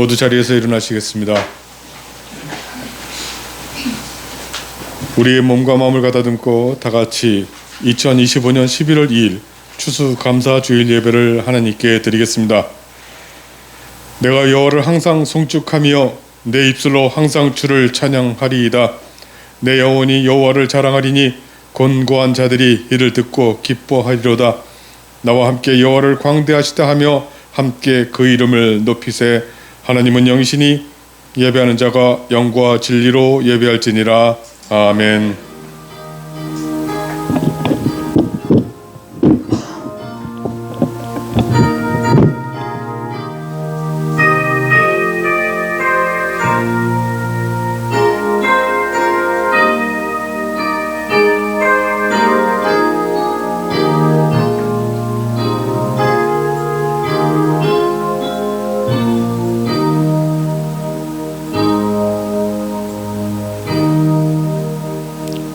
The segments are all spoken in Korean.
모두 자리에서 일어나시겠습니다. 우리의 몸과 마음을 가다듬고 다 같이 2025년 11월 2일 추수감사주일 예배를 하나님께 드리겠습니다. 내가 여호와를 항상 송축하며 내 입술로 항상 주를 찬양하리이다. 내 영혼이 여호와를 자랑하리니 곤고한 자들이 이를 듣고 기뻐하리로다. 나와 함께 여호와를 광대하시다 하며 함께 그 이름을 높이세. 하나님은 영이시니 예배하는 자가 영과 진리로 예배할지니라. 아멘.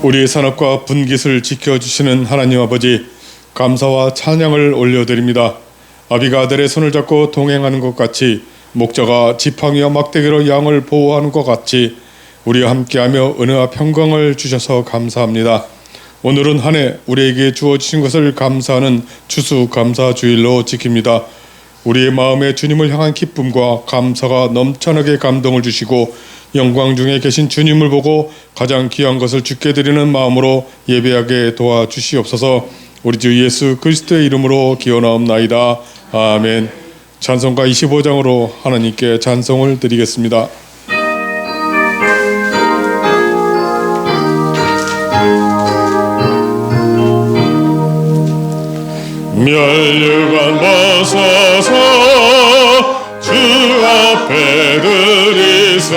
우리의 산업과 분깃을 지켜주시는 하나님 아버지, 감사와 찬양을 올려드립니다. 아비가 아들의 손을 잡고 동행하는 것 같이, 목자가 지팡이와 막대기로 양을 보호하는 것 같이 우리와 함께하며 은혜와 평강을 주셔서 감사합니다. 오늘은 한 해 우리에게 주어주신 것을 감사하는 추수감사주일로 지킵니다. 우리의 마음에 주님을 향한 기쁨과 감사가 넘쳐나게 감동을 주시고 영광 중에 계신 주님을 보고 가장 귀한 것을 주께 드리는 마음으로 예배하게 도와주시옵소서. 우리 주 예수 그리스도의 이름으로 기원하옵나이다. 아멘. 찬송가 25장으로 하나님께 찬송을 드리겠습니다. 멸류관 벗어서 주 앞에 드리세.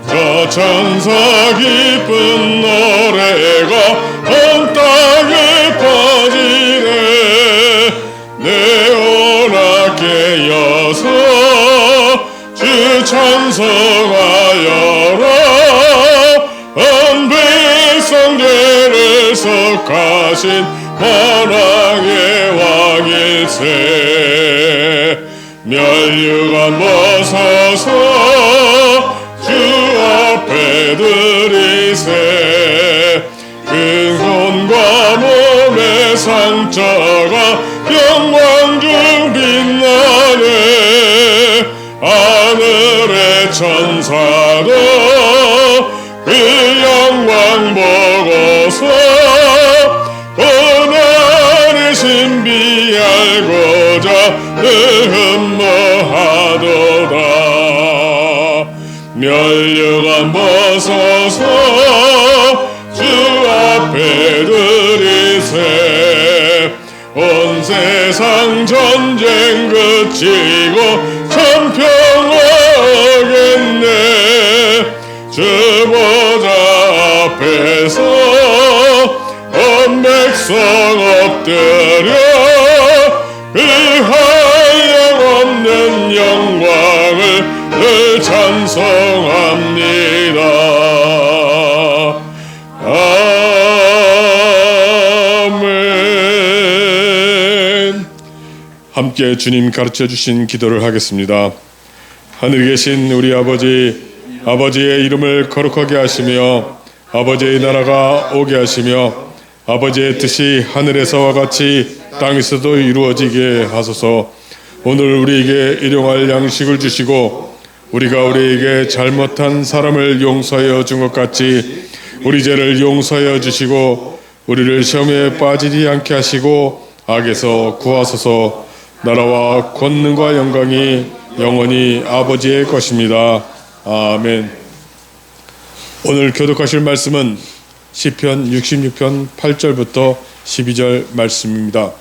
저 천사 기쁜 노래가 온 땅에 퍼지네. 내오나 깨어서 주 찬송하여라. 온 백성 죄를 속하신 만왕의 왕일세. 멸류관 벗어서 주 앞에 드리세. 근손과 몸의 상처가 영광 중 빛나네. 하늘의 천사도 그 영광 보고서 고난의 신비 알고자 늘 흠모하도다. 멸류관 벗어서 주 앞에 드리세. 온 세상 전쟁 그치고 천평화 오겠네. 주 보좌 앞에서 온 백성 엎드려 그 한량없는 영광을 늘 찬송합니다. 아멘. 함께 주님 가르쳐 주신 기도를 하겠습니다. 하늘에 계신 우리 아버지, 아버지의 이름을 거룩하게 하시며 아버지의 나라가 오게 하시며 아버지의 뜻이 하늘에서와 같이 땅에서도 이루어지게 하소서. 오늘 우리에게 일용할 양식을 주시고 우리가 우리에게 잘못한 사람을 용서하여 준 것 같이 우리 죄를 용서하여 주시고 우리를 시험에 빠지지 않게 하시고 악에서 구하소서. 나라와 권능과 영광이 영원히 아버지의 것입니다. 아멘. 오늘 교독하실 말씀은 시편 66편 8절부터 12절 말씀입니다.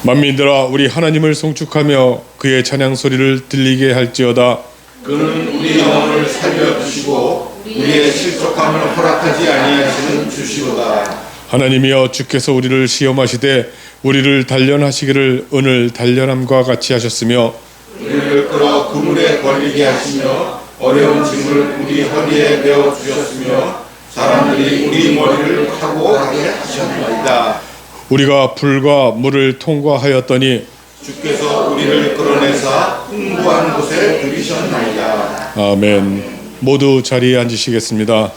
만민들아 우리 하나님을 송축하며 그의 찬양 소리를 들리게 할지어다. 그는 우리 영혼을 살려주시고 우리의 실족함을 허락하지 아니하시는 주시로다. 하나님이여 주께서 우리를 시험하시되 우리를 단련하시기를 오늘 단련함과 같이 하셨으며 우리를 끌어 그물에 걸리게 하시며 어려운 짐을 우리 허리에 메어 주셨으며 사람들이 우리 머리를 타고 가게 하셨나이다. 우리가 불과 물을 통과하였더니 주께서 우리를 끌어내사 풍부한 곳에 들이셨나이다. 아멘. 모두 자리에 앉으시겠습니다.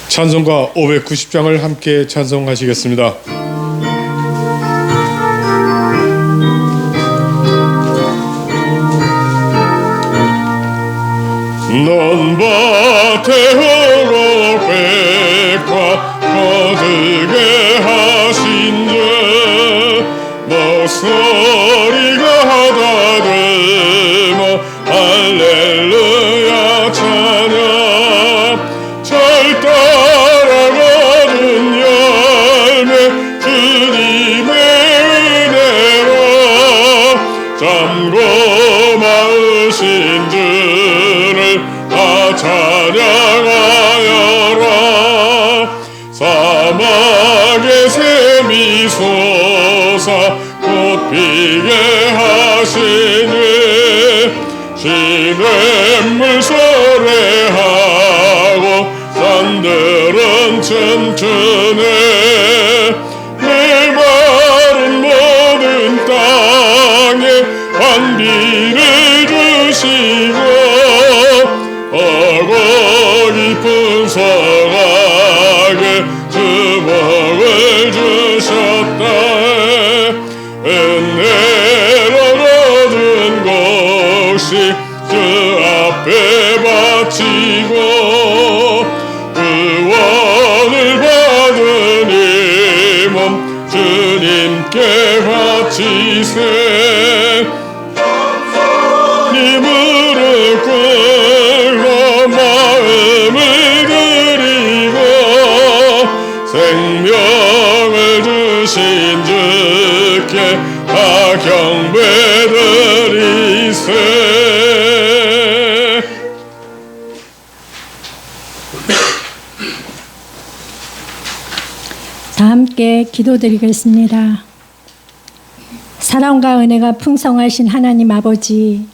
찬송가 590장을 함께 찬송하시겠습니다. 넌 밭에 홀로 백화 거두게 하신 주 목소리가 닫아들며 할렐루야 찬양 절 따라 거둔 열매 주님의 은혜로 잠고 마으신 주를 다 찬양하여라. 사막에 샘이 솟아 꽃 피게 하시니 시냇물 소래하고 산들은 춤추네. 메마른 모든 땅에 환비를 주시고 하고 깊은 성악에 주복을 주셨다. 은혜로 얻은 것이 주 앞에 바치고 구원을 받은 이 몸 주님께 바치세. 네 무릎 꿇고 마음을 드리고 생명을 주신 주께 다 경배드리세. 다 함께 기도드리겠습니다. 사랑과 은혜가 풍성하신 하나님 아버지,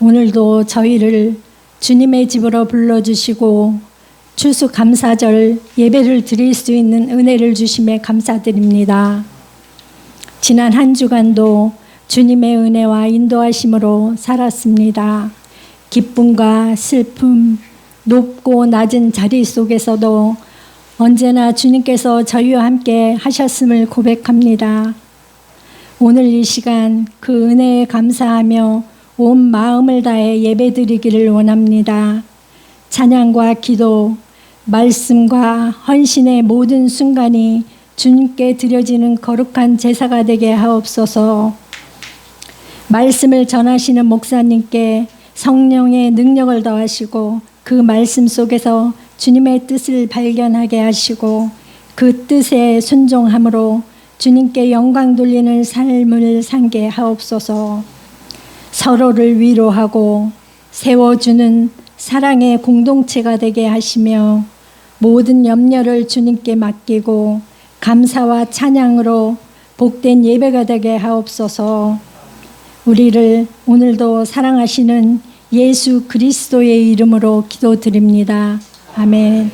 오늘도 저희를 주님의 집으로 불러주시고 추수감사절 예배를 드릴 수 있는 은혜를 주심에 감사드립니다. 지난 한 주간도 주님의 은혜와 인도하심으로 살았습니다. 기쁨과 슬픔, 높고 낮은 자리 속에서도 언제나 주님께서 저희와 함께 하셨음을 고백합니다. 오늘 이 시간 그 은혜에 감사하며 온 마음을 다해 예배드리기를 원합니다. 찬양과 기도, 말씀과 헌신의 모든 순간이 주님께 드려지는 거룩한 제사가 되게 하옵소서. 말씀을 전하시는 목사님께 성령의 능력을 더하시고 그 말씀 속에서 주님의 뜻을 발견하게 하시고 그 뜻에 순종함으로 주님께 영광 돌리는 삶을 살게 하옵소서. 서로를 위로하고 세워주는 사랑의 공동체가 되게 하시며 모든 염려를 주님께 맡기고 감사와 찬양으로 복된 예배가 되게 하옵소서. 우리를 오늘도 사랑하시는 예수 그리스도의 이름으로 기도드립니다. 아멘.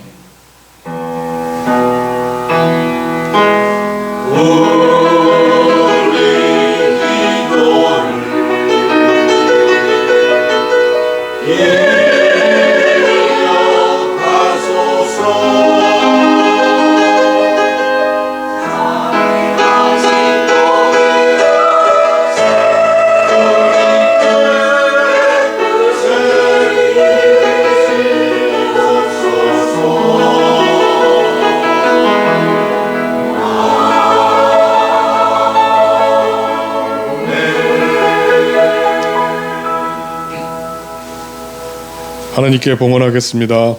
하나님께 봉헌하겠습니다.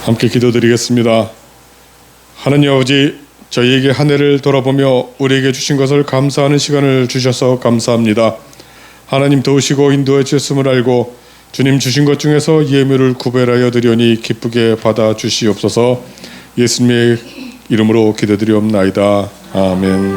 함께 기도드리겠습니다. 하나님 아버지, 저희에게 한 해를 돌아보며 우리에게 주신 것을 감사하는 시간을 주셔서 감사합니다. 하나님 도우시고 인도해 주셨음을 알고 주님 주신 것 중에서 예물을 구별하여 드려니 기쁘게 받아 주시옵소서. 예수님의 이름으로 기도드리옵나이다. 아멘.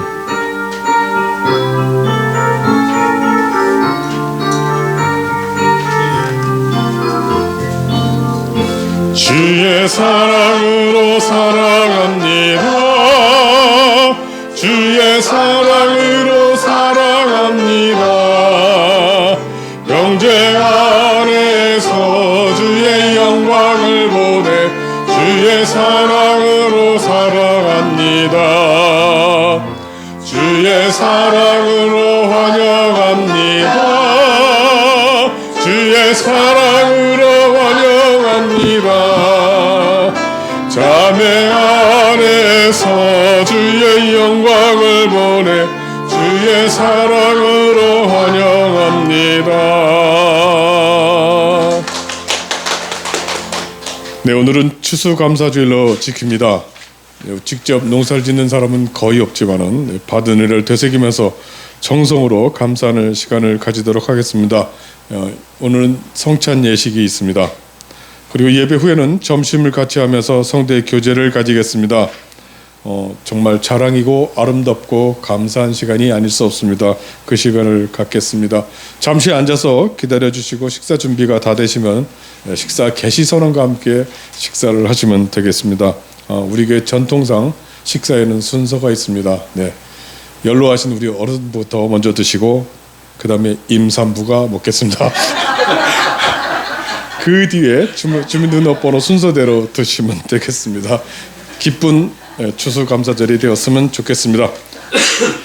주의 사랑으로 사랑합니다. 주의 사랑으로 사랑합니다. 영제 안에서 주의 영광을 보내 주의 사랑으로 사랑합니다. 주의 사랑으로 환영합니다. 주의 사랑으로 환영합니다. 자매 안에서 주의 영광을 보내 주의 사랑으로 환영합니다. 네, 오늘은 추수감사주일로 지킵니다. 직접 농사를 짓는 사람은 거의 없지만은 받은 은혜를 되새기면서 정성으로 감사하는 시간을 가지도록 하겠습니다. 오늘은 성찬 예식이 있습니다. 그리고 예배 후에는 점심을 같이 하면서 성대 교제를 가지겠습니다. 정말 자랑이고 아름답고 감사한 시간이 아닐 수 없습니다. 그 시간을 갖겠습니다. 잠시 앉아서 기다려주시고 식사 준비가 다 되시면 식사 개시 선언과 함께 식사를 하시면 되겠습니다. 우리 교회 전통상 식사에는 순서가 있습니다. 네, 연로하신 우리 어른부터 먼저 드시고 그 다음에 임산부가 먹겠습니다. 그 뒤에 주민등록번호 순서대로 드시면 되겠습니다. 기쁜 추수감사절이 되었으면 좋겠습니다.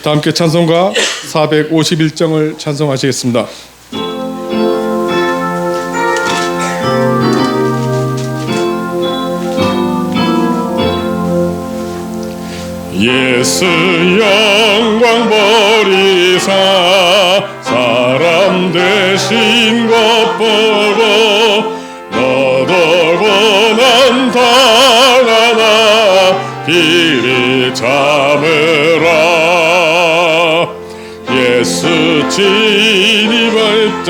다 함께 찬송가 451장을 찬송하시겠습니다. 예수 영광 버리사 사람 되신 것 보고 너도 고난 당하나 길이 잡으라. 예수 진입할자가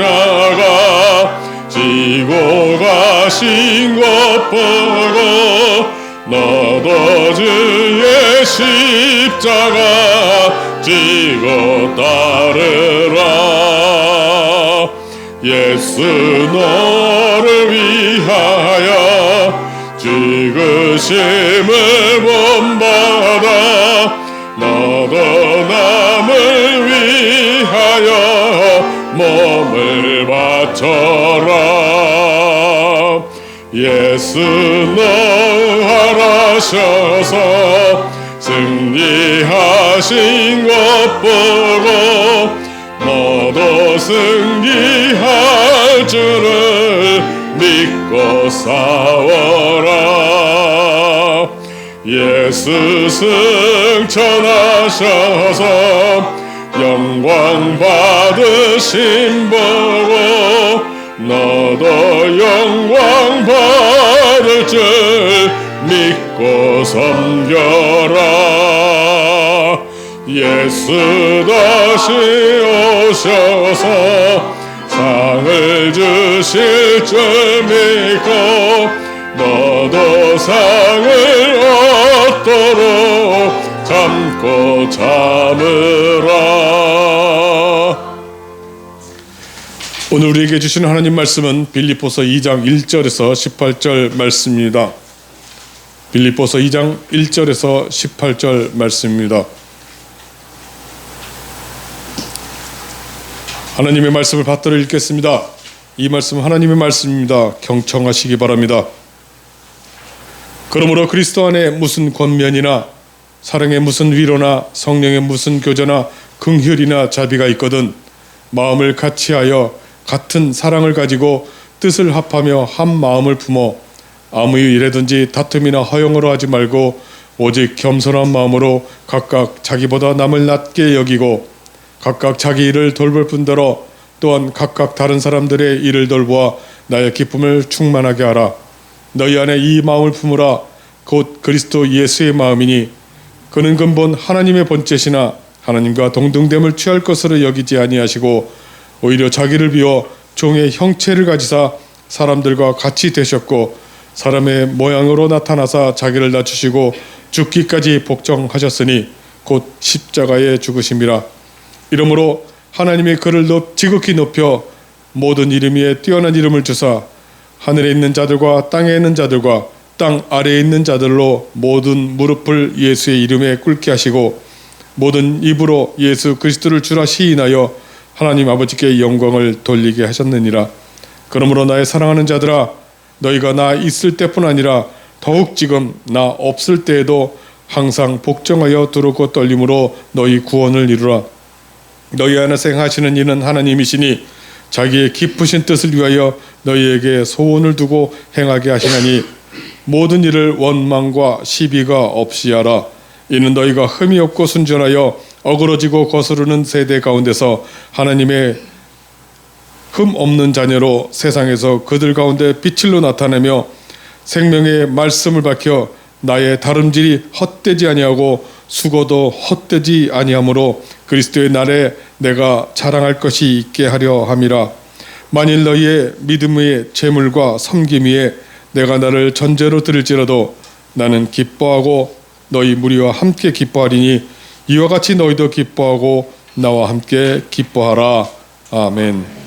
지고 가신 것 보고 너도 주의 십자가 지고 따르라. 예수 너를 위하여 죽으심을 본받아 너도 남을 위하여 몸을 바쳐라. 예수 너 하라셔서 승리하신 것 보고 너도 승리할 줄을 믿고 싸워라. 예수 승천하셔서 영광 받으신 보고 너도 영광 받을 줄 믿고 섬겨라. 예수 다시 오셔서 상을 주실 줄 믿고 너도 상을 얻도록 참고 참으라. 오늘 우리에게 주시는 하나님 말씀은 빌립보서 2장 1절에서 18절 말씀입니다. 빌립보서 2장 1절에서 18절 말씀입니다. 하나님의 말씀을 받들어 읽겠습니다. 이 말씀은 하나님의 말씀입니다. 경청하시기 바랍니다. 그러므로 그리스도 안에 무슨 권면이나 사랑의 무슨 위로나 성령의 무슨 교제나 긍휼이나 자비가 있거든 마음을 같이하여 같은 사랑을 가지고 뜻을 합하며 한 마음을 품어 아무 일에든지 다툼이나 허용으로 하지 말고 오직 겸손한 마음으로 각각 자기보다 남을 낮게 여기고 각각 자기 일을 돌볼 뿐더러 또한 각각 다른 사람들의 일을 돌보아 나의 기쁨을 충만하게 하라. 너희 안에 이 마음을 품으라. 곧 그리스도 예수의 마음이니 그는 근본 하나님의 본체시나 하나님과 동등됨을 취할 것으로 여기지 아니하시고 오히려 자기를 비워 종의 형체를 가지사 사람들과 같이 되셨고 사람의 모양으로 나타나사 자기를 낮추시고 죽기까지 복종하셨으니 곧 십자가에 죽으심이라. 이러므로 하나님이 그를 지극히 높여 모든 이름 위에 뛰어난 이름을 주사 하늘에 있는 자들과 땅에 있는 자들과 땅 아래에 있는 자들로 모든 무릎을 예수의 이름에 꿇게 하시고 모든 입으로 예수 그리스도를 주라 시인하여 하나님 아버지께 영광을 돌리게 하셨느니라. 그러므로 나의 사랑하는 자들아, 너희가 나 있을 때뿐 아니라 더욱 지금 나 없을 때에도 항상 복종하여 두렵고 떨림으로 너희 구원을 이루라. 너희 안에서 행하시는 이는 하나님이시니 자기의 깊으신 뜻을 위하여 너희에게 소원을 두고 행하게 하시나니 모든 일을 원망과 시비가 없이 하라. 이는 너희가 흠이 없고 순전하여 어그러지고 거스르는 세대 가운데서 하나님의 흠 없는 자녀로 세상에서 그들 가운데 빛을로 나타내며 생명의 말씀을 밝혀 나의 다름질이 헛되지 아니하고 수고도 헛되지 아니하므로 그리스도의 날에 내가 자랑할 것이 있게 하려 함이라. 만일 너희의 믿음의 재물과 섬김 위에 내가 나를 전제로 드릴지라도 나는 기뻐하고 너희 무리와 함께 기뻐하리니 이와 같이 너희도 기뻐하고 나와 함께 기뻐하라. 아멘.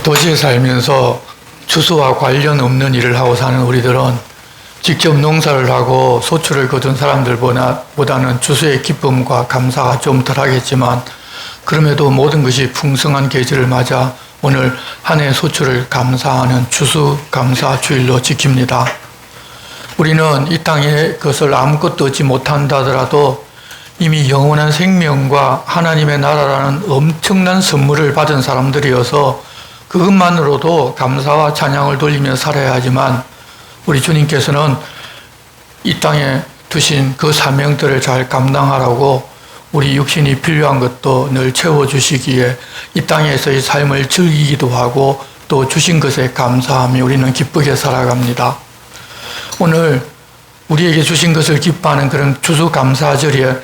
도시에 살면서 주소와 관련 없는 일을 하고 사는 우리들은 직접 농사를 하고 소출을 거둔 사람들보다는 주소의 기쁨과 감사가 좀 덜하겠지만 그럼에도 모든 것이 풍성한 계절을 맞아 오늘 한 해 소출을 감사하는 추수감사주일로 지킵니다. 우리는 이 땅에 그것을 아무것도 얻지 못한다 하더라도 이미 영원한 생명과 하나님의 나라라는 엄청난 선물을 받은 사람들이어서 그것만으로도 감사와 찬양을 돌리며 살아야 하지만 우리 주님께서는 이 땅에 두신 그 사명들을 잘 감당하라고 우리 육신이 필요한 것도 늘 채워주시기에 이 땅에서의 삶을 즐기기도 하고 또 주신 것에 감사하며 우리는 기쁘게 살아갑니다. 오늘 우리에게 주신 것을 기뻐하는 그런 추수감사절에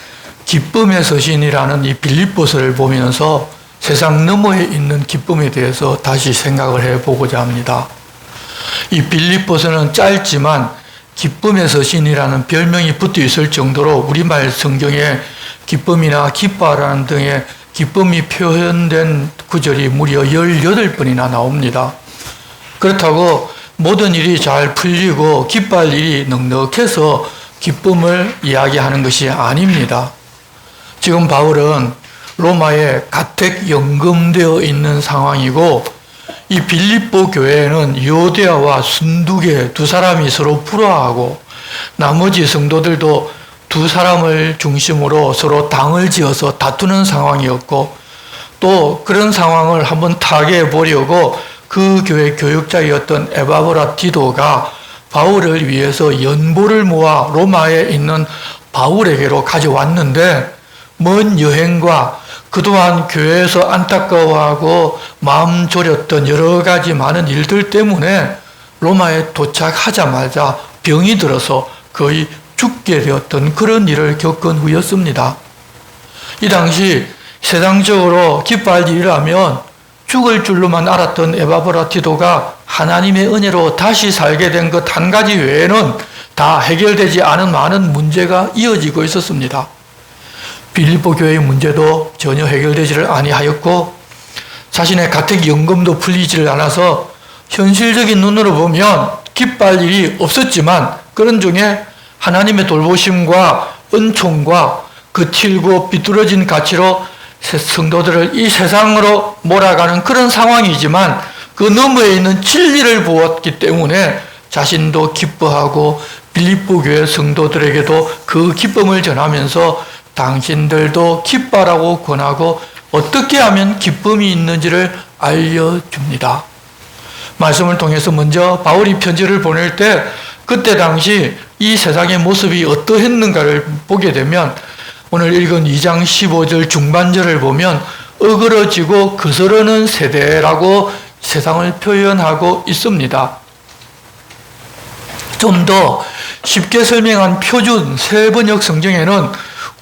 기쁨의 서신이라는 이 빌립보서를 보면서 세상 너머에 있는 기쁨에 대해서 다시 생각을 해보고자 합니다. 이 빌립보서는 짧지만 기쁨의 서신이라는 별명이 붙어 있을 정도로 우리말 성경에 기쁨이나 기뻐하라는 등의 기쁨이 표현된 구절이 무려 18번이나 나옵니다. 그렇다고 모든 일이 잘 풀리고 기뻐할 일이 넉넉해서 기쁨을 이야기하는 것이 아닙니다. 지금 바울은 로마에 가택 연금되어 있는 상황이고 이 빌립보 교회에는 요대아와 순두계 두 사람이 서로 불화하고 나머지 성도들도 두 사람을 중심으로 서로 당을 지어서 다투는 상황이었고 또 그런 상황을 한번 타개해 보려고 그 교회 교육자였던 에바브라 디도가 바울을 위해서 연보를 모아 로마에 있는 바울에게로 가져왔는데 먼 여행과 그동안 교회에서 안타까워하고 마음 졸였던 여러 가지 많은 일들 때문에 로마에 도착하자마자 병이 들어서 거의 죽게 되었던 그런 일을 겪은 후였습니다. 이 당시 세상적으로 기뻐할 일이라면 죽을 줄로만 알았던 에바브라 디도가 하나님의 은혜로 다시 살게 된 것 한 가지 외에는 다 해결되지 않은 많은 문제가 이어지고 있었습니다. 빌립보 교회의 문제도 전혀 해결되지를 아니하였고 자신의 가택연금도 풀리지를 않아서 현실적인 눈으로 보면 기뻐할 일이 없었지만 그런 중에 하나님의 돌보심과 은총과 그 틸고 비뚤어진 가치로 성도들을 이 세상으로 몰아가는 그런 상황이지만 그 너머에 있는 진리를 보았기 때문에 자신도 기뻐하고 빌립보 교회 성도들에게도 그 기쁨을 전하면서 당신들도 기뻐하라고 권하고 어떻게 하면 기쁨이 있는지를 알려줍니다. 말씀을 통해서 먼저 바울이 편지를 보낼 때 그때 당시 이 세상의 모습이 어떠했는가를 보게 되면 오늘 읽은 2장 15절 중반절을 보면 어그러지고 거스르는 세대라고 세상을 표현하고 있습니다. 좀 더 쉽게 설명한 표준 세번역 성경에는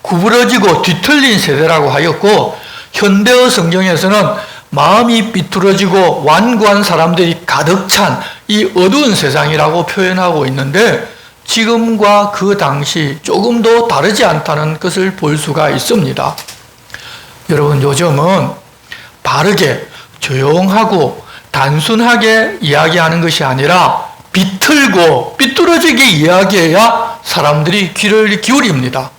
구부러지고 뒤틀린 세대라고 하였고 현대어 성경에서는 마음이 삐뚤어지고 완고한 사람들이 가득 찬 이 어두운 세상이라고 표현하고 있는데 지금과 그 당시 조금도 다르지 않다는 것을 볼 수가 있습니다. 여러분 요즘은 바르게 조용하고 단순하게 이야기하는 것이 아니라 비틀고 삐뚤어지게 이야기해야 사람들이 귀를 기울입니다.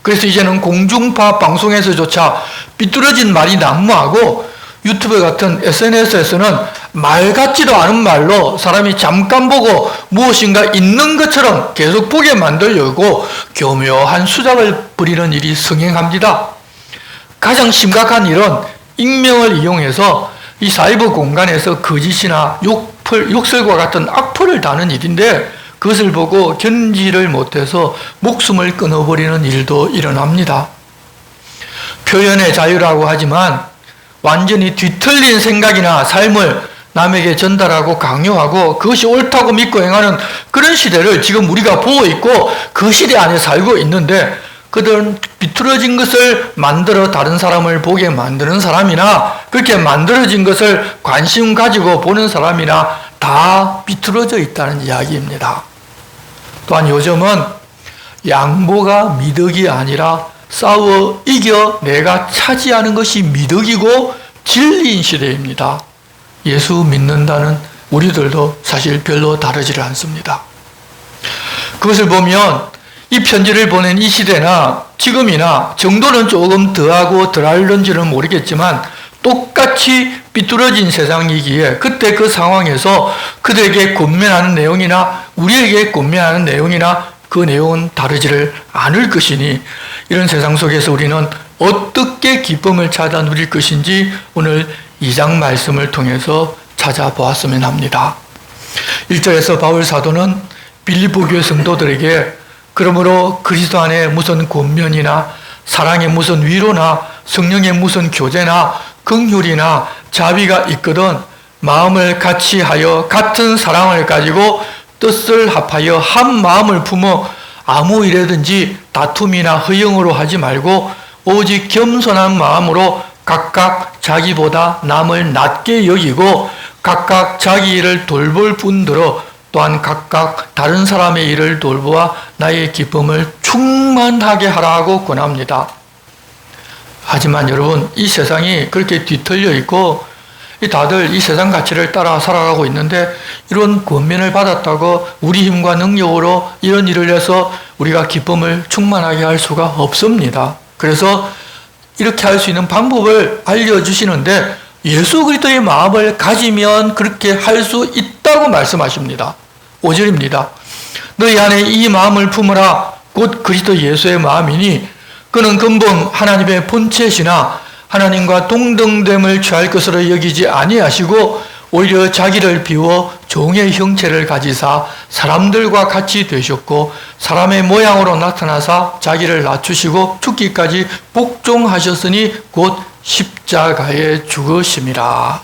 그래서 이제는 공중파 방송에서조차 삐뚤어진 말이 난무하고 유튜브 같은 SNS에서는 말 같지도 않은 말로 사람이 잠깐 보고 무엇인가 있는 것처럼 계속 보게 만들려고 교묘한 수작을 부리는 일이 성행합니다. 가장 심각한 일은 익명을 이용해서 이 사이버 공간에서 거짓이나 욕설과 같은 악플을 다는 일인데 그것을 보고 견지를 못해서 목숨을 끊어버리는 일도 일어납니다. 표현의 자유라고 하지만 완전히 뒤틀린 생각이나 삶을 남에게 전달하고 강요하고 그것이 옳다고 믿고 행하는 그런 시대를 지금 우리가 보고 있고 그 시대 안에 살고 있는데 그들은 비뚤어진 것을 만들어 다른 사람을 보게 만드는 사람이나 그렇게 만들어진 것을 관심 가지고 보는 사람이나 다 비뚤어져 있다는 이야기입니다. 또한 요즘은 양보가 미덕이 아니라 싸워 이겨 내가 차지하는 것이 미덕이고 진리인 시대입니다. 예수 믿는다는 우리들도 사실 별로 다르지를 않습니다. 그것을 보면 이 편지를 보낸 이 시대나 지금이나 정도는 조금 더하고 덜할는지는 모르겠지만 똑같이 삐뚤어진 세상이기에 그때 그 상황에서 그들에게 권면하는 내용이나 우리에게 권면하는 내용이나 그 내용은 다르지를 않을 것이니 이런 세상 속에서 우리는 어떻게 기쁨을 찾아 누릴 것인지 오늘 2장 말씀을 통해서 찾아보았으면 합니다. 1절에서 바울 사도는 빌립보 교회 성도들에게 그러므로 그리스도 안에 무슨 권면이나 사랑의 무슨 위로나 성령의 무슨 교제나 긍휼이나 자비가 있거든 마음을 같이 하여 같은 사랑을 가지고 뜻을 합하여 한 마음을 품어 아무 일에든지 다툼이나 허영으로 하지 말고 오직 겸손한 마음으로 각각 자기보다 남을 낮게 여기고 각각 자기 일을 돌볼 뿐더러 또한 각각 다른 사람의 일을 돌보아 나의 기쁨을 충만하게 하라고 권합니다. 하지만 여러분, 이 세상이 그렇게 뒤틀려 있고 다들 이 세상 가치를 따라 살아가고 있는데 이런 권면을 받았다고 우리 힘과 능력으로 이런 일을 해서 우리가 기쁨을 충만하게 할 수가 없습니다. 그래서 이렇게 할 수 있는 방법을 알려주시는데 예수 그리스도의 마음을 가지면 그렇게 할 수 있다고 말씀하십니다. 5절입니다. 너희 안에 이 마음을 품으라 곧 그리스도 예수의 마음이니 그는 근본 하나님의 본체시나 하나님과 동등됨을 취할 것으로 여기지 아니하시고 오히려 자기를 비워 종의 형체를 가지사 사람들과 같이 되셨고 사람의 모양으로 나타나사 자기를 낮추시고 죽기까지 복종하셨으니 곧 십자가에 죽으심이라.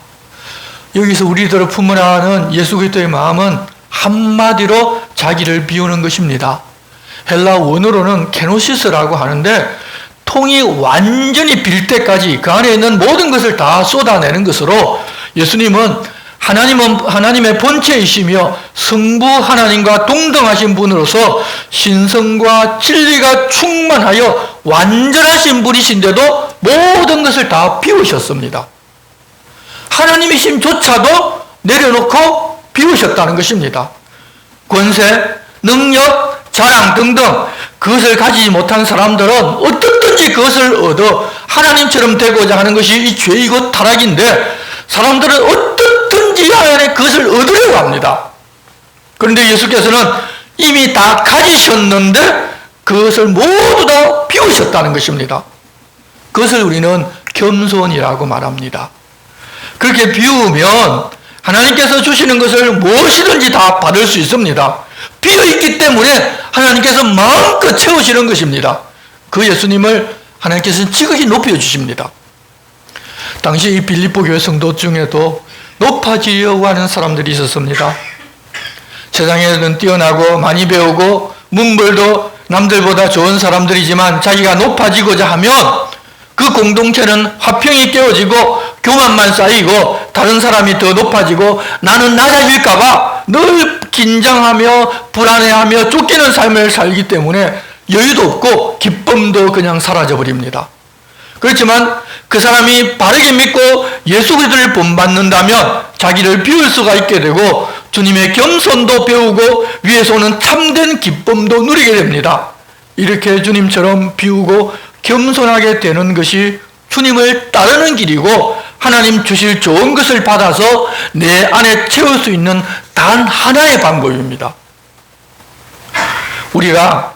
여기서 우리들을 품으라는 예수 그리스도의 마음은 한마디로 자기를 비우는 것입니다. 헬라 원어로는 케노시스라고 하는데 통이 완전히 빌 때까지 그 안에 있는 모든 것을 다 쏟아내는 것으로 예수님은 하나님의 본체이시며 성부 하나님과 동등하신 분으로서 신성과 진리가 충만하여 완전하신 분이신데도 모든 것을 다 비우셨습니다. 하나님이심조차도 내려놓고 비우셨다는 것입니다. 권세, 능력, 자랑 등등 그것을 가지지 못한 사람들은 어떻든지 그것을 얻어 하나님처럼 되고자 하는 것이 이 죄이고 타락인데 사람들은 어떻든지 안에 그것을 얻으려고 합니다. 그런데 예수께서는 이미 다 가지셨는데 그것을 모두 다 비우셨다는 것입니다. 그것을 우리는 겸손이라고 말합니다. 그렇게 비우면 하나님께서 주시는 것을 무엇이든지 다 받을 수 있습니다. 비어있기 때문에 하나님께서 마음껏 채우시는 것입니다. 그 예수님을 하나님께서는 지극히 높여주십니다. 당시 이 빌립보 교회 성도 중에도 높아지려고 하는 사람들이 있었습니다. 세상에는 뛰어나고 많이 배우고 문벌도 남들보다 좋은 사람들이지만 자기가 높아지고자 하면 그 공동체는 화평이 깨어지고 교만만 쌓이고 다른 사람이 더 높아지고 나는 낮아질까봐 늘 긴장하며 불안해하며 쫓기는 삶을 살기 때문에 여유도 없고 기쁨도 그냥 사라져버립니다. 그렇지만 그 사람이 바르게 믿고 예수 그리스도를 본받는다면 자기를 비울 수가 있게 되고 주님의 겸손도 배우고 위에서 오는 참된 기쁨도 누리게 됩니다. 이렇게 주님처럼 비우고 겸손하게 되는 것이 주님을 따르는 길이고 하나님 주실 좋은 것을 받아서 내 안에 채울 수 있는 단 하나의 방법입니다. 우리가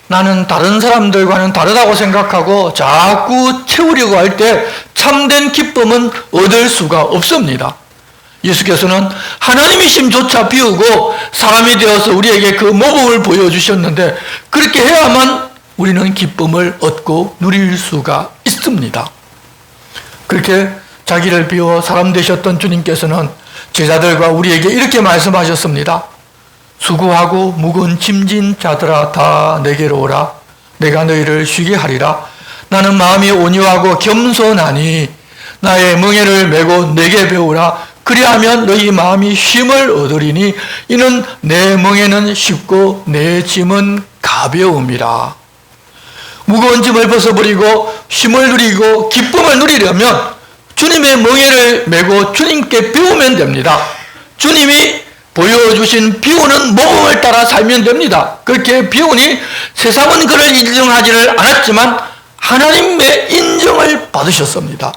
나는 다른 사람들과는 다르다고 생각하고 자꾸 채우려고 할 때 참된 기쁨은 얻을 수가 없습니다. 예수께서는 하나님이심조차 비우고 사람이 되어서 우리에게 그 모범을 보여주셨는데 그렇게 해야만 우리는 기쁨을 얻고 누릴 수가 있습니다. 그렇게 자기를 비워 사람 되셨던 주님께서는 제자들과 우리에게 이렇게 말씀하셨습니다. 수고하고 무거운 짐진 자들아 다 내게로 오라. 내가 너희를 쉬게 하리라. 나는 마음이 온유하고 겸손하니 나의 멍에를 메고 내게 배우라. 그리하면 너희 마음이 쉼을 얻으리니 이는 내 멍에는 쉽고 내 짐은 가벼움이라. 무거운 짐을 벗어버리고 쉼을 누리고 기쁨을 누리려면 주님의 멍에를 메고 주님께 배우면 됩니다. 주님이 보여주신 비우는 모범을 따라 살면 됩니다. 그렇게 비우니 세상은 그를 인정하지를 않았지만 하나님의 인정을 받으셨습니다.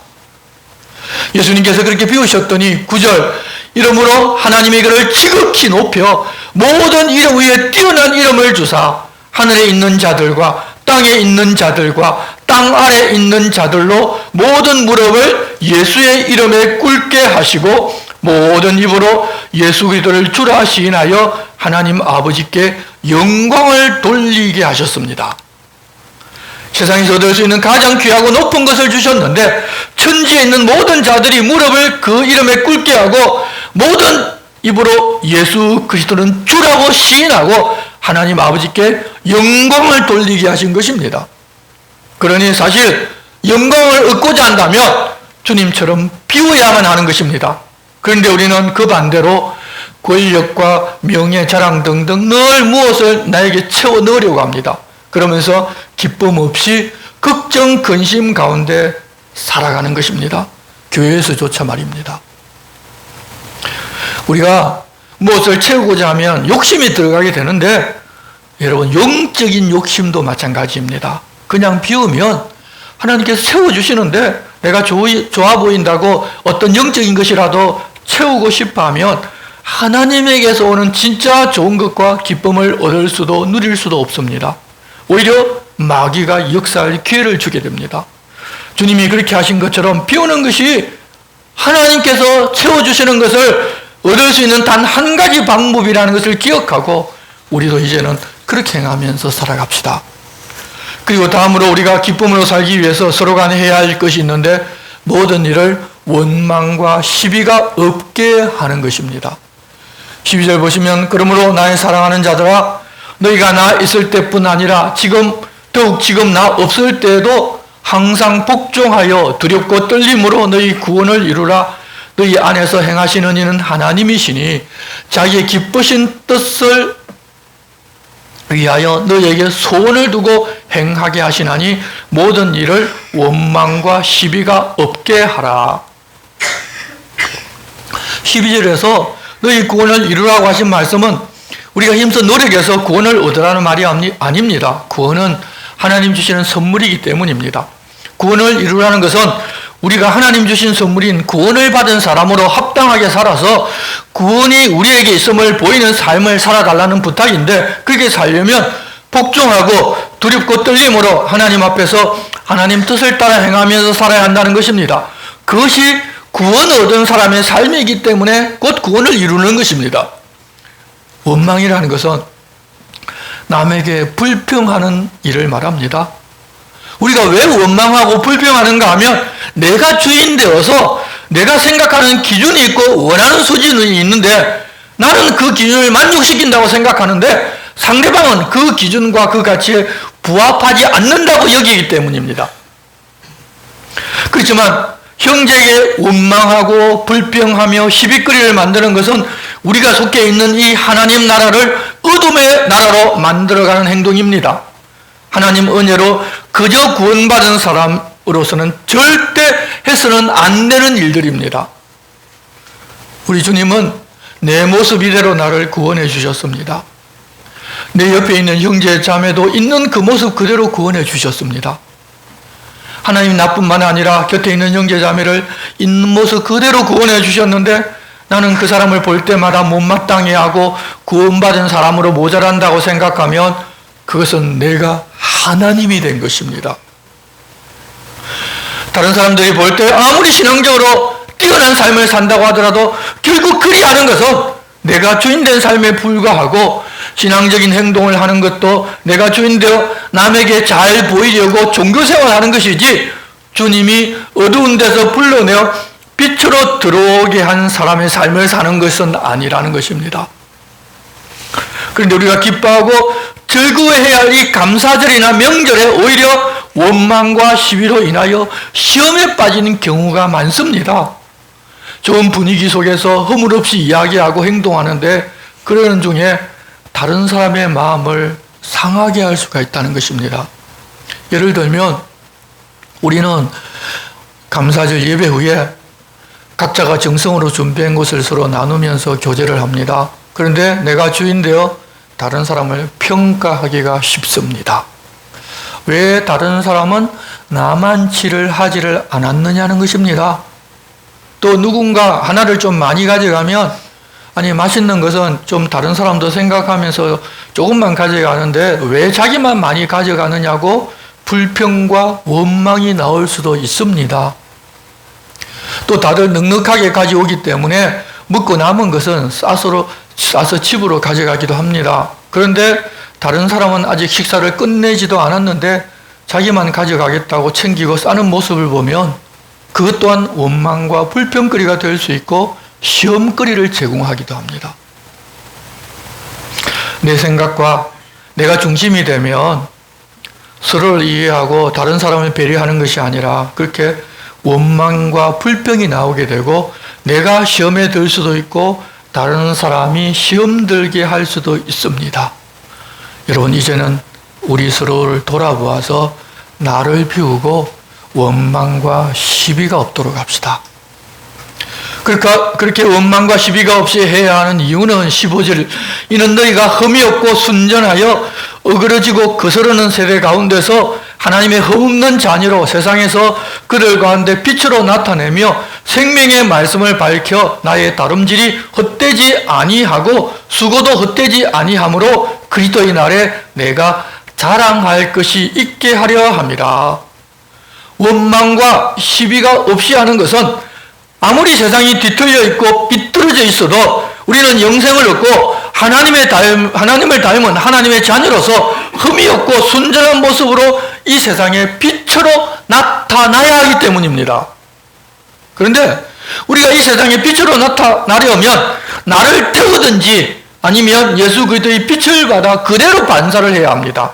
예수님께서 그렇게 비우셨더니 9절 이러므로 하나님이 그를 지극히 높여 모든 이름 위에 뛰어난 이름을 주사 하늘에 있는 자들과 땅에 있는 자들과 땅 아래 있는 자들로 모든 무릎을 예수의 이름에 꿇게 하시고 모든 입으로 예수 그리스도를 주라 시인하여 하나님 아버지께 영광을 돌리게 하셨습니다. 세상에서 얻을 수 있는 가장 귀하고 높은 것을 주셨는데 천지에 있는 모든 자들이 무릎을 그 이름에 꿇게 하고 모든 입으로 예수 그리스도는 주라고 시인하고 하나님 아버지께 영광을 돌리게 하신 것입니다. 그러니 사실 영광을 얻고자 한다면 주님처럼 비워야만 하는 것입니다. 그런데 우리는 그 반대로 권력과 명예, 자랑 등등 늘 무엇을 나에게 채워 넣으려고 합니다. 그러면서 기쁨 없이 걱정, 근심 가운데 살아가는 것입니다. 교회에서조차 말입니다. 우리가 무엇을 채우고자 하면 욕심이 들어가게 되는데 여러분 영적인 욕심도 마찬가지입니다. 그냥 비우면 하나님께서 채워주시는데 내가 좋아 보인다고 어떤 영적인 것이라도 채우고 싶어하면 하나님에게서 오는 진짜 좋은 것과 기쁨을 얻을 수도 누릴 수도 없습니다. 오히려 마귀가 역사할 기회를 주게 됩니다. 주님이 그렇게 하신 것처럼 비우는 것이 하나님께서 채워주시는 것을 얻을 수 있는 단 한 가지 방법이라는 것을 기억하고 우리도 이제는 그렇게 행하면서 살아갑시다. 그리고 다음으로 우리가 기쁨으로 살기 위해서 서로 간에 해야 할 것이 있는데 모든 일을 원망과 시비가 없게 하는 것입니다. 12절 보시면 그러므로 나의 사랑하는 자들아 너희가 나 있을 때뿐 아니라 더욱 지금 나 없을 때에도 항상 복종하여 두렵고 떨림으로 너희 구원을 이루라. 너희 안에서 행하시는 이는 하나님이시니 자기의 기쁘신 뜻을 위하여 너희에게 소원을 두고 행하게 하시나니 모든 일을 원망과 시비가 없게 하라. 12절에서 너희 구원을 이루라고 하신 말씀은 우리가 힘써 노력해서 구원을 얻으라는 말이 아닙니다. 구원은 하나님 주시는 선물이기 때문입니다. 구원을 이루라는 것은 우리가 하나님 주신 선물인 구원을 받은 사람으로 합당하게 살아서 구원이 우리에게 있음을 보이는 삶을 살아달라는 부탁인데 그렇게 살려면 복종하고 두렵고 떨림으로 하나님 앞에서 하나님 뜻을 따라 행하면서 살아야 한다는 것입니다. 그것이 구원을 얻은 사람의 삶이기 때문에 곧 구원을 이루는 것입니다. 원망이라는 것은 남에게 불평하는 일을 말합니다. 우리가 왜 원망하고 불평하는가 하면 내가 주인 되어서 내가 생각하는 기준이 있고 원하는 수준이 있는데 나는 그 기준을 만족시킨다고 생각하는데 상대방은 그 기준과 그 가치에 부합하지 않는다고 여기기 때문입니다. 그렇지만 형제에게 원망하고 불평하며 시비거리를 만드는 것은 우리가 속해 있는 이 하나님 나라를 어둠의 나라로 만들어가는 행동입니다. 하나님 은혜로 그저 구원받은 사람으로서는 절대 해서는 안 되는 일들입니다. 우리 주님은 내 모습 이대로 나를 구원해 주셨습니다. 내 옆에 있는 형제 자매도 있는 그 모습 그대로 구원해 주셨습니다. 하나님 나뿐만 아니라 곁에 있는 형제 자매를 있는 모습 그대로 구원해 주셨는데 나는 그 사람을 볼 때마다 못마땅해 하고 구원받은 사람으로 모자란다고 생각하면 그것은 내가 하나님이 된 것입니다. 다른 사람들이 볼 때 아무리 신앙적으로 뛰어난 삶을 산다고 하더라도 결국 그리하는 것은 내가 주인된 삶에 불과하고 신앙적인 행동을 하는 것도 내가 주인되어 남에게 잘 보이려고 종교생활하는 것이지 주님이 어두운 데서 불러내어 빛으로 들어오게 한 사람의 삶을 사는 것은 아니라는 것입니다. 그런데 우리가 기뻐하고 즐거워해야 할 이 감사절이나 명절에 오히려 원망과 시비로 인하여 시험에 빠지는 경우가 많습니다. 좋은 분위기 속에서 허물없이 이야기하고 행동하는데 그러는 중에 다른 사람의 마음을 상하게 할 수가 있다는 것입니다. 예를 들면 우리는 감사절 예배 후에 각자가 정성으로 준비한 것을 서로 나누면서 교제를 합니다. 그런데 내가 주인 되어 다른 사람을 평가하기가 쉽습니다. 왜 다른 사람은 나만치를 하지를 않았느냐는 것입니다. 또 누군가 하나를 좀 많이 가져가면 아니 맛있는 것은 좀 다른 사람도 생각하면서 조금만 가져가는데 왜 자기만 많이 가져가느냐고 불평과 원망이 나올 수도 있습니다. 또 다들 넉넉하게 가져오기 때문에 먹고 남은 것은 싸서 집으로 가져가기도 합니다. 그런데 다른 사람은 아직 식사를 끝내지도 않았는데 자기만 가져가겠다고 챙기고 싸는 모습을 보면 그것 또한 원망과 불평거리가 될 수 있고 시험거리를 제공하기도 합니다. 내 생각과 내가 중심이 되면 서로를 이해하고 다른 사람을 배려하는 것이 아니라 그렇게 원망과 불평이 나오게 되고 내가 시험에 들 수도 있고 다른 사람이 시험 들게 할 수도 있습니다. 여러분, 이제는 우리 서로를 돌아보아서 나를 비우고 원망과 시비가 없도록 합시다. 그러니까 그렇게 원망과 시비가 없이 해야 하는 이유는 15절, 이는 너희가 흠이 없고 순전하여 어그러지고 거스르는 세대 가운데서 하나님의 흠없는 자녀로 세상에서 그들 가운데 빛으로 나타내며 생명의 말씀을 밝혀 나의 다름질이 헛되지 아니하고 수고도 헛되지 아니하므로 그리스도의 날에 내가 자랑할 것이 있게 하려 함이라. 원망과 시비가 없이 하는 것은 아무리 세상이 뒤틀려 있고 비뚤어져 있어도 우리는 영생을 얻고 하나님을 닮은 하나님의 자녀로서 흠이 없고 순전한 모습으로 이 세상에 빛으로 나타나야 하기 때문입니다. 그런데 우리가 이 세상에 빛으로 나타나려면 나를 태우든지 아니면 예수 그리스도의 빛을 받아 그대로 반사를 해야 합니다.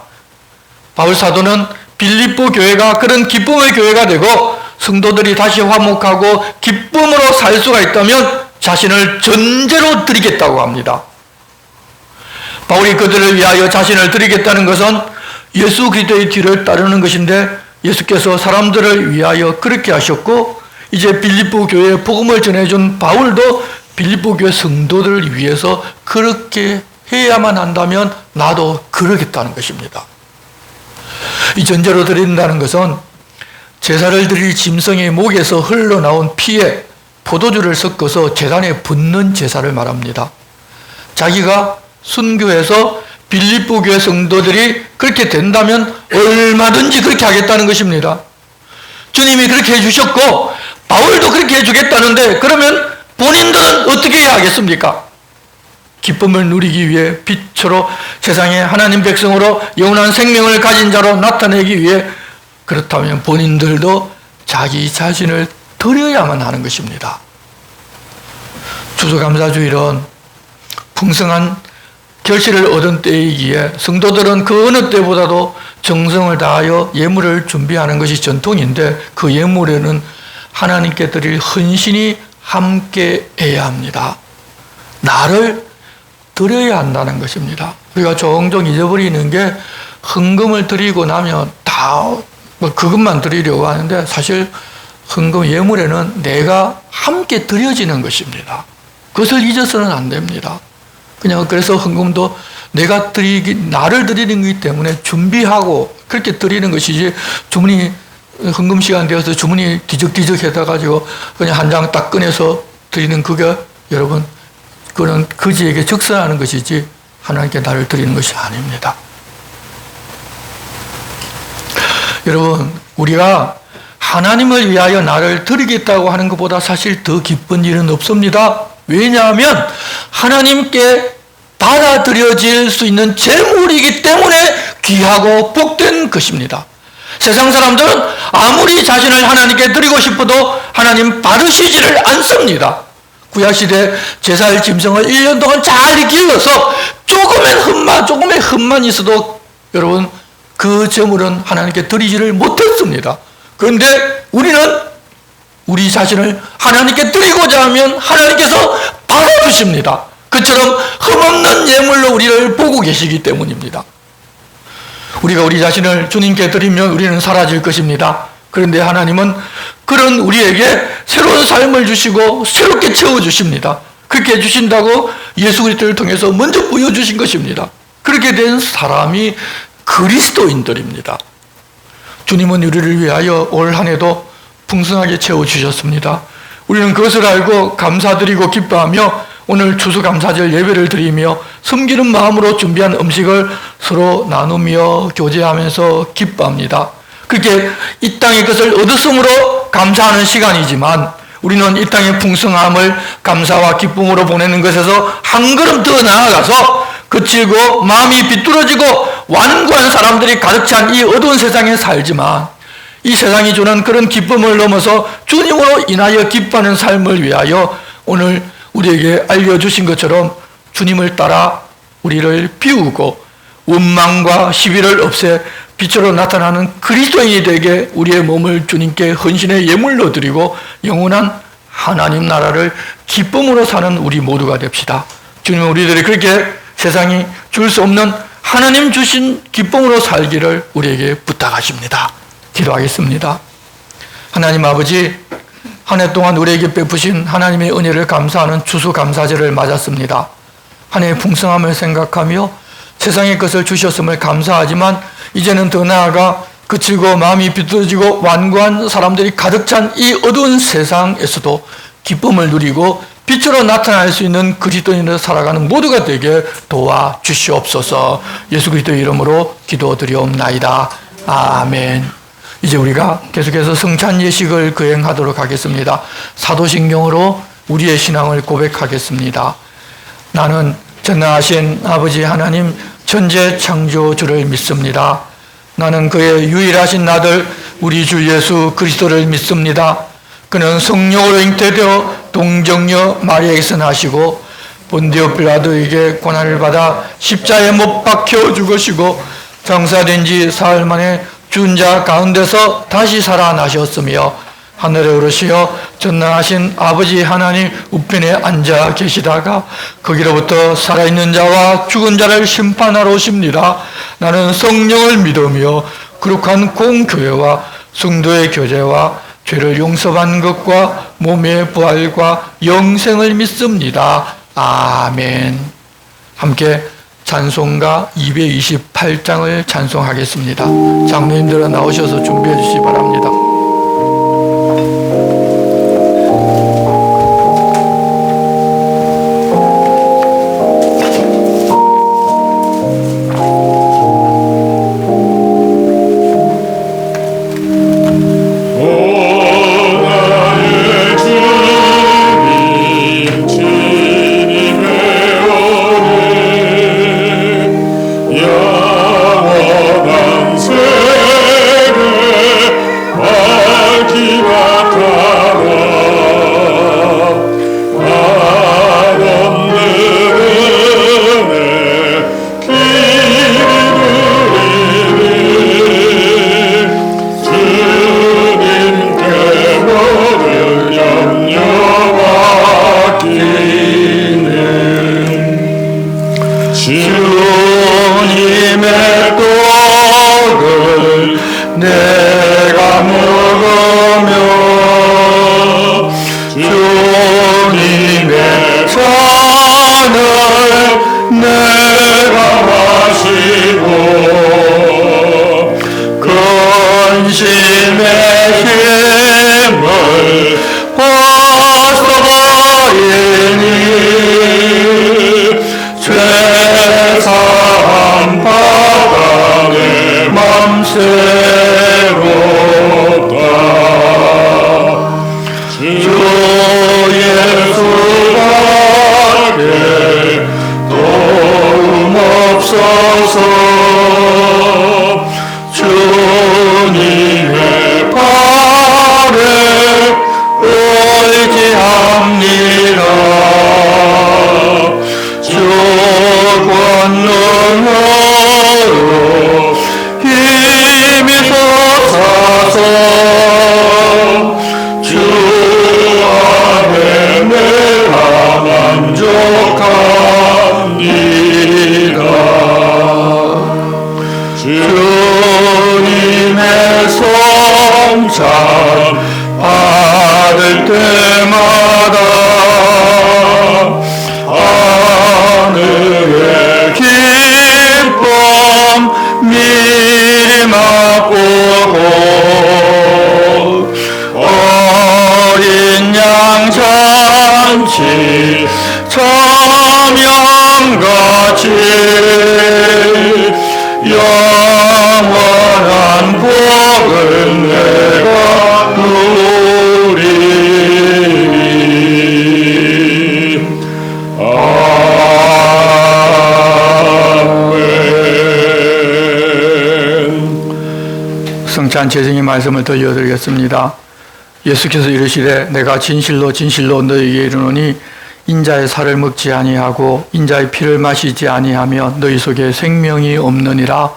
바울 사도는 빌립보 교회가 그런 기쁨의 교회가 되고 성도들이 다시 화목하고 기쁨으로 살 수가 있다면 자신을 전제로 드리겠다고 합니다. 바울이 그들을 위하여 자신을 드리겠다는 것은 예수 그리스도의 뒤를 따르는 것인데 예수께서 사람들을 위하여 그렇게 하셨고 이제 빌립보 교회에 복음을 전해준 바울도 빌립보 교회 성도들을 위해서 그렇게 해야만 한다면 나도 그러겠다는 것입니다. 이 전제로 드린다는 것은 제사를 드릴 짐승의 목에서 흘러나온 피에 포도주를 섞어서 제단에 붓는 제사를 말합니다. 자기가 순교해서 빌립보 교회 성도들이 그렇게 된다면 얼마든지 그렇게 하겠다는 것입니다. 주님이 그렇게 해주셨고 바울도 그렇게 해주겠다는데 그러면 본인들은 어떻게 해야 하겠습니까? 기쁨을 누리기 위해 빛으로 세상에 하나님 백성으로 영원한 생명을 가진 자로 나타내기 위해 그렇다면 본인들도 자기 자신을 드려야만 하는 것입니다. 추수감사주일은 풍성한 결실을 얻은 때이기에 성도들은 그 어느 때보다도 정성을 다하여 예물을 준비하는 것이 전통인데 그 예물에는 하나님께 드릴 헌신이 함께해야 합니다. 나를 드려야 한다는 것입니다. 우리가 종종 잊어버리는 게 헌금을 드리고 나면 다 그것만 드리려고 하는데 사실 헌금 예물에는 내가 함께 드려지는 것입니다. 그것을 잊어서는 안 됩니다. 그냥 그래서 헌금도 나를 드리는 것이기 때문에 준비하고 그렇게 드리는 것이지 주문이 헌금 시간 되어서 주문이 뒤적뒤적 해가지고 그냥 한 장 딱 꺼내서 드리는 그게 여러분 그는 그지에게 적선하는 것이지 하나님께 나를 드리는 것이 아닙니다. 여러분, 우리가 하나님을 위하여 나를 드리겠다고 하는 것보다 사실 더 기쁜 일은 없습니다. 왜냐하면 하나님께 받아들여질 수 있는 재물이기 때문에 귀하고 복된 것입니다. 세상 사람들은 아무리 자신을 하나님께 드리고 싶어도 하나님 받으시지를 않습니다. 구약시대 제사할 짐승을 1년 동안 잘 길러서 조금의 흠만 있어도 여러분 그 제물은 하나님께 드리지를 못했습니다. 그런데 우리는 우리 자신을 하나님께 드리고자 하면 하나님께서 받아주십니다. 그처럼 흠없는 예물로 우리를 보고 계시기 때문입니다. 우리가 우리 자신을 주님께 드리면 우리는 사라질 것입니다. 그런데 하나님은 그런 우리에게 새로운 삶을 주시고 새롭게 채워주십니다. 그렇게 해주신다고 예수 그리스도를 통해서 먼저 보여주신 것입니다. 그렇게 된 사람이 그리스도인들입니다. 주님은 우리를 위하여 올 한 해도 풍성하게 채워주셨습니다. 우리는 그것을 알고 감사드리고 기뻐하며 오늘 추수감사절 예배를 드리며 섬기는 마음으로 준비한 음식을 서로 나누며 교제하면서 기뻐합니다. 그렇게 이 땅의 것을 얻었으므로 감사하는 시간이지만 우리는 이 땅의 풍성함을 감사와 기쁨으로 보내는 것에서 한 걸음 더 나아가서 거칠고 마음이 비뚤어지고 완고한 사람들이 가득 찬 이 어두운 세상에 살지만 이 세상이 주는 그런 기쁨을 넘어서 주님으로 인하여 기뻐하는 삶을 위하여 오늘 우리에게 알려주신 것처럼 주님을 따라 우리를 비우고 원망과 시비를 없애 빛으로 나타나는 그리스도인이 되게 우리의 몸을 주님께 헌신의 예물로 드리고 영원한 하나님 나라를 기쁨으로 사는 우리 모두가 됩시다. 주님, 우리들이 그렇게 세상이 줄 수 없는 하나님 주신 기쁨으로 살기를 우리에게 부탁하십니다. 기도하겠습니다. 하나님 아버지, 한 해 동안 우리에게 베푸신 하나님의 은혜를 감사하는 추수감사절을 맞았습니다. 한 해의 풍성함을 생각하며 세상의 것을 주셨음을 감사하지만 이제는 더 나아가 거칠고 마음이 비뚤어지고 완고한 사람들이 가득 찬 이 어두운 세상에서도 기쁨을 누리고 빛으로 나타날 수 있는 그리스도인으로 살아가는 모두가 되게 도와주시옵소서. 예수 그리스도의 이름으로 기도드리옵나이다. 아멘. 이제 우리가 계속해서 성찬 예식을 거행하도록 하겠습니다. 사도신경으로 우리의 신앙을 고백하겠습니다. 나는 전능하신 아버지 하나님 천재 창조주를 믿습니다. 나는 그의 유일하신 아들 우리 주 예수 그리스도를 믿습니다. 그는 성령으로 잉태되어 동정녀 마리아에게서 나시고 본디오 빌라도에게 고난을 받아 십자가에 못 박혀 죽으시고 장사된 지 사흘 만에 죽은 자 가운데서 다시 살아나셨으며 하늘에 오르시어 전능하신 아버지 하나님 우편에 앉아 계시다가 거기로부터 살아있는 자와 죽은 자를 심판하러 오십니다. 나는 성령을 믿으며 거룩한 공교회와 성도의 교제와 죄를 용서받는 것과 몸의 부활과 영생을 믿습니다. 아멘. 함께 찬송가 228장을 찬송하겠습니다. 장로님들은 나오셔서 준비해 주시기 바랍니다. 영원한 복을 내가 누리리 우연치 재정의 말씀을 들려드리겠습니다. 예수께서 이르시되 내가 진실로 진실로 너희에게 이르노니 인자의 살을 먹지 아니하고 인자의 피를 마시지 아니하며 너희 속에 생명이 없느니라.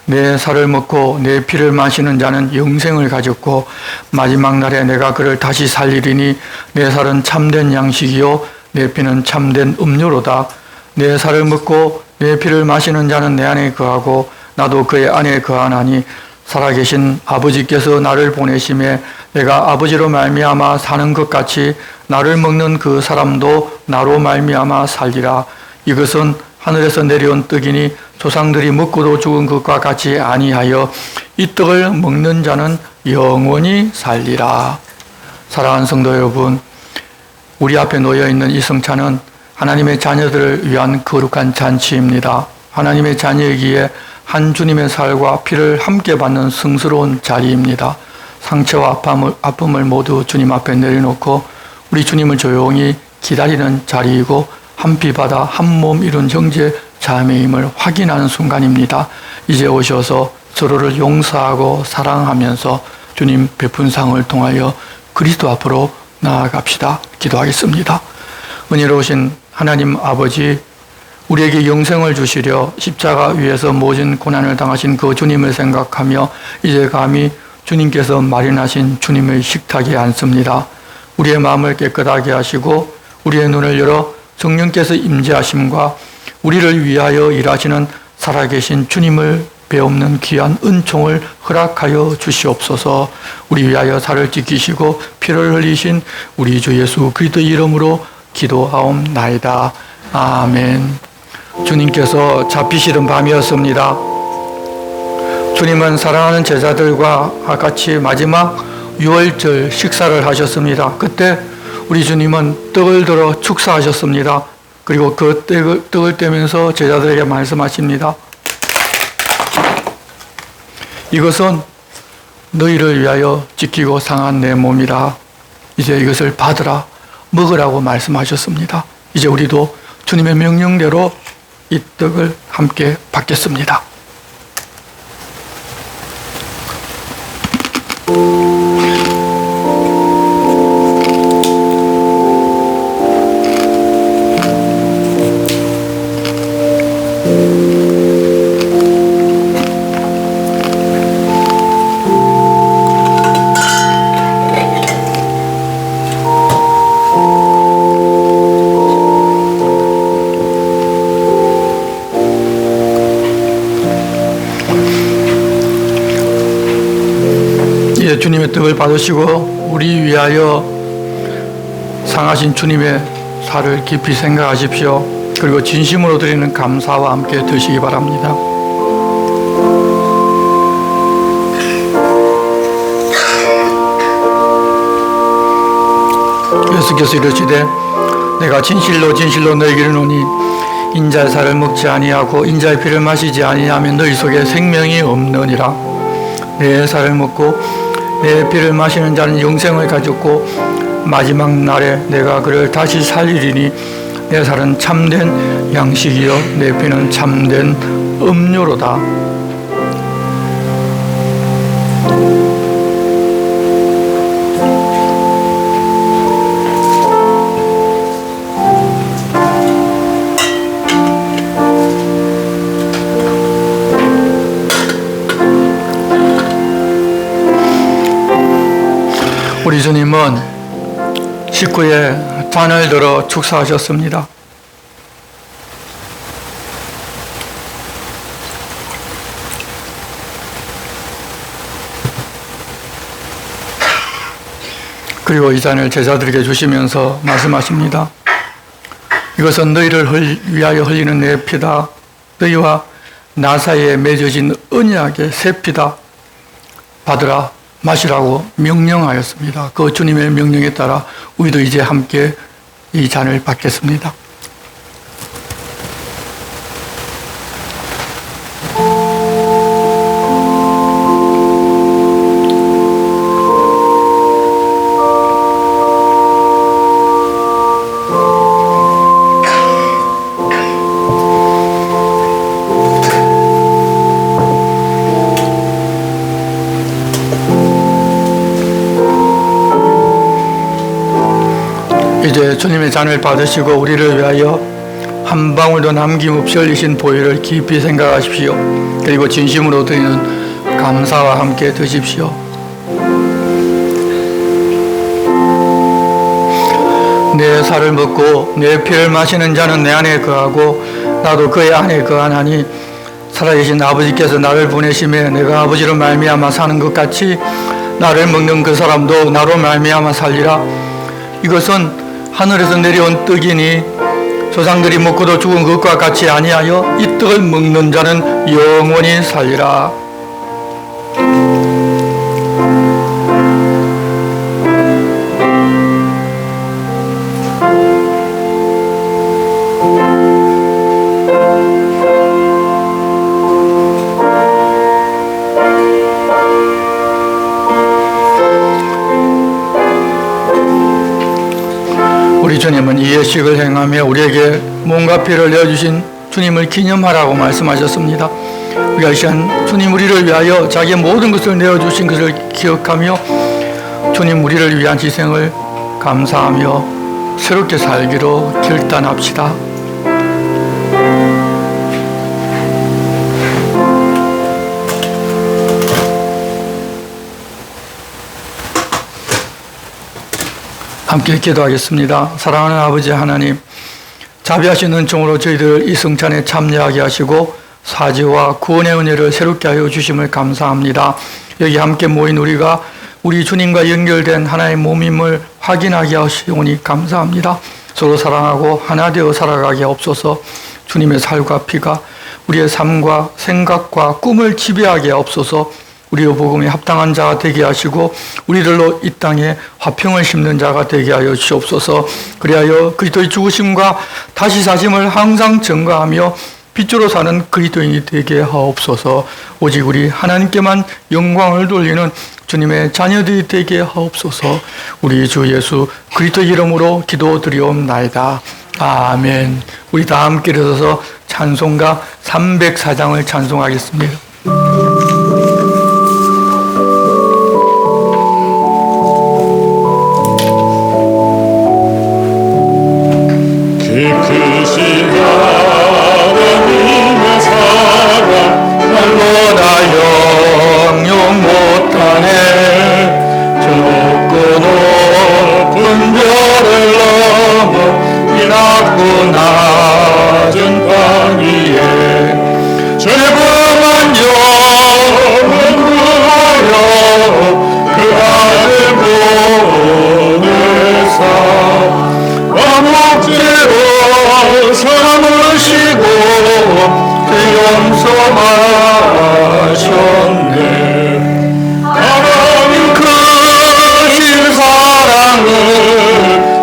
내 살을 먹고 내 피를 마시는 자는 영생을 가졌고 마지막 날에 내가 그를 다시 살리리니 내 살은 참된 양식이요 내 피는 참된 음료로다. 내 살을 먹고 내 피를 마시는 자는 내 안에 거하고 나도 그의 안에 거하나니 살아계신 아버지께서 나를 보내심에 내가 아버지로 말미암아 사는 것 같이 나를 먹는 그 사람도 나로 말미암아 살리라. 이것은 하늘에서 내려온 떡이니 조상들이 먹고도 죽은 것과 같이 아니하여 이 떡을 먹는 자는 영원히 살리라. 사랑하는 성도 여러분, 우리 앞에 놓여 있는 이 성찬은 하나님의 자녀들을 위한 거룩한 잔치입니다. 하나님의 자녀이기에 한 주님의 살과 피를 함께 받는 성스러운 자리입니다. 상처와 아픔을 모두 주님 앞에 내려놓고 우리 주님을 조용히 기다리는 자리이고 한 피 받아 한 몸 이룬 형제 자매임을 확인하는 순간입니다. 이제 오셔서 서로를 용서하고 사랑하면서 주님 베푼 상을 통하여 그리스도 앞으로 나아갑시다. 기도하겠습니다. 은혜로우신 하나님 아버지, 우리에게 영생을 주시려 십자가 위에서 모진 고난을 당하신 그 주님을 생각하며 이제 감히 주님께서 마련하신 주님의 식탁에 앉습니다. 우리의 마음을 깨끗하게 하시고 우리의 눈을 열어 성령께서 임재하심과 우리를 위하여 일하시는 살아계신 주님을 배없는 귀한 은총을 허락하여 주시옵소서. 우리 위하여 살을 지키시고 피를 흘리신 우리 주 예수 그리스도 이름으로 기도하옵나이다. 아멘. 주님께서 잡히시던 밤이었습니다. 주님은 사랑하는 제자들과 같이 마지막 유월절 식사를 하셨습니다. 그때 우리 주님은 떡을 들어 축사하셨습니다. 그리고 그 떡을 떼면서 제자들에게 말씀하십니다. 이것은 너희를 위하여 지키고 상한 내 몸이라. 이제 이것을 받으라, 먹으라고 말씀하셨습니다. 이제 우리도 주님의 명령대로 이 떡을 함께 받겠습니다. 주님의 떡을 받으시고 우리 위하여 상하신 주님의 살을 깊이 생각하십시오. 그리고 진심으로 드리는 감사와 함께 드시기 바랍니다. 예수께서 이르시되 내가 진실로 진실로 너희에게 이르노니 인자의 살을 먹지 아니하고 인자의 피를 마시지 아니하면 너희 속에 생명이 없느니라. 내 살을 먹고 내 피를 마시는 자는 영생을 가졌고 마지막 날에 내가 그를 다시 살리리니 내 살은 참된 양식이요 내 피는 참된 음료로다. 우리 주님은 식후에 잔을 들어 축사하셨습니다. 그리고 이 잔을 제자들에게 주시면서 말씀하십니다. 이것은 너희를 위하여 흘리는 내 피다. 너희와 나 사이에 맺어진 언약의 새 피다. 받으라, 마시라고 명령하였습니다. 그 주님의 명령에 따라 우리도 이제 함께 이 잔을 받겠습니다. 이제 주님의 잔을 받으시고 우리를 위하여 한 방울도 남김없이 흘리신 보혈을 깊이 생각하십시오. 그리고 진심으로 드리는 감사와 함께 드십시오. 내 살을 먹고 내 피를 마시는 자는 내 안에 거하고 나도 그의 안에 거하나니 살아계신 아버지께서 나를 보내심에 내가 아버지로 말미암아 사는 것 같이 나를 먹는 그 사람도 나로 말미암아 살리라. 이것은 하늘에서 내려온 떡이니 조상들이 먹고도 죽은 것과 같이 아니하여 이 떡을 먹는 자는 영원히 살리라. 우리 주님은 이 예식을 행하며 우리에게 몸과 피를 내어주신 주님을 기념하라고 말씀하셨습니다. 우리가 이 시간 주님 우리를 위하여 자기의 모든 것을 내어주신 것을 기억하며 주님 우리를 위한 희생을 감사하며 새롭게 살기로 결단합시다. 함께 기도하겠습니다. 사랑하는 아버지 하나님, 자비하신 은총으로 저희들 이 성찬에 참여하게 하시고 사지와 구원의 은혜를 새롭게 하여 주심을 감사합니다. 여기 함께 모인 우리가 우리 주님과 연결된 하나의 몸임을 확인하게 하시오니 감사합니다. 서로 사랑하고 하나 되어 살아가게 없소서. 주님의 살과 피가 우리의 삶과 생각과 꿈을 지배하게 없소서. 우리의 복음에 합당한 자가 되게 하시고 우리들로 이 땅에 화평을 심는 자가 되게 하여 주옵소서. 그리하여 그리스도의 죽으심과 다시 사심을 항상 증거하며 빛으로 사는 그리스도인이 되게 하옵소서. 오직 우리 하나님께만 영광을 돌리는 주님의 자녀들이 되게 하옵소서. 우리 주 예수 그리스도 이름으로 기도드리옵나이다. 아멘. 우리 다 함께 일어서서 찬송가 304장을 찬송하겠습니다. 크신 하나님의 사랑 날보다 영영 못하네. 저 높고 높은 별을 넘어 이 낮고 낮은 땅 위에 죄범한 영은 구하여 그 아들 보내사 목재로 삼으시고 용서하셨네. 하나님 크신 사랑은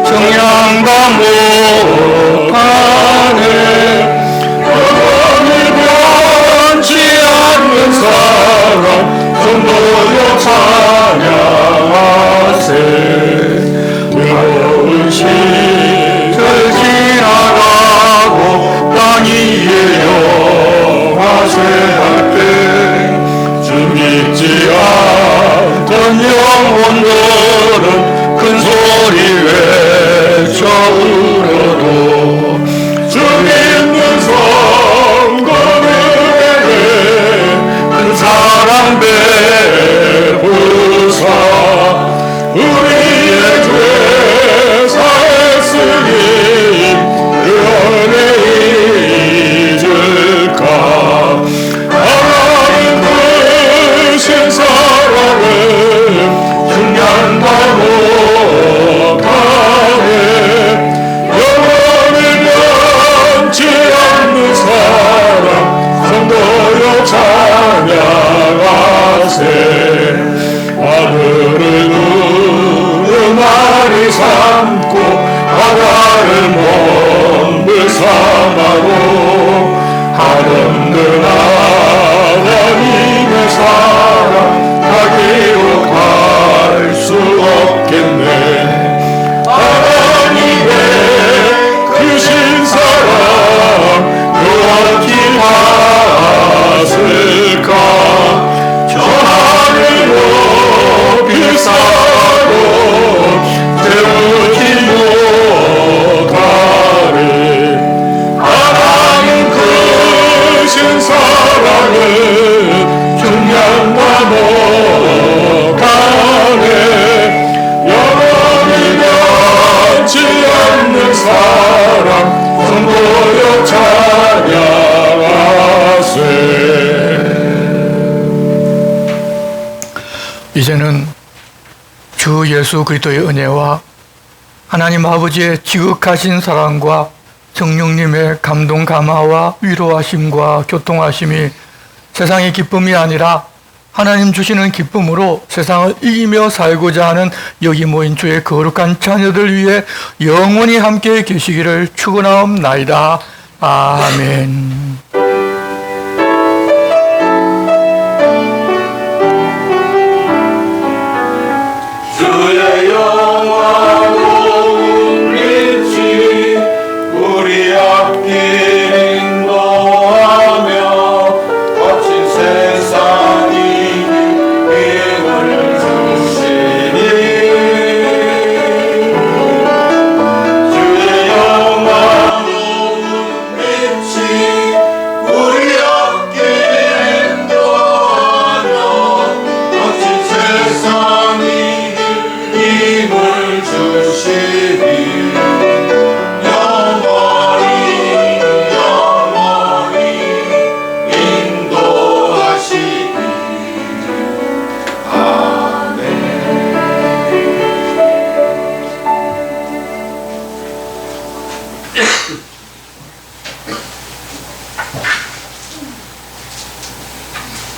정량다 못하네. 영원히 변치 않는 사랑 성도여 찬양하세. 어려운 시절 지나가고 땅 위에 영화쇠할 때 주 믿지 않던 영혼들은 큰 소리 외쳐 울어도 주 믿는 성도들에게 큰 사랑 베푸사 우리의 죄 사했으니 그 은혜 잊을까. 하나님 크신 사랑은 중량도 못하네. 영원히 변치 않는 사랑 성도여 찬양하세. 이제는 주 예수 그리스도의 은혜와 하나님 아버지의 지극하신 사랑과 성령님의 감동 감화와 위로하심과 교통하심이 세상의 기쁨이 아니라 하나님 주시는 기쁨으로 세상을 이기며 살고자 하는 여기 모인 주의 거룩한 자녀들 위해 영원히 함께 계시기를 축원하옵나이다. 아멘. 주의 영화로운 빛이 우리 앞길 인도하며 거친 세상이 힘을 주시니 주의 영화로운 빛이 우리 앞길 인도하며 거친 세상이 힘을 주시니 영원히 영원히 인도하시니 아멘.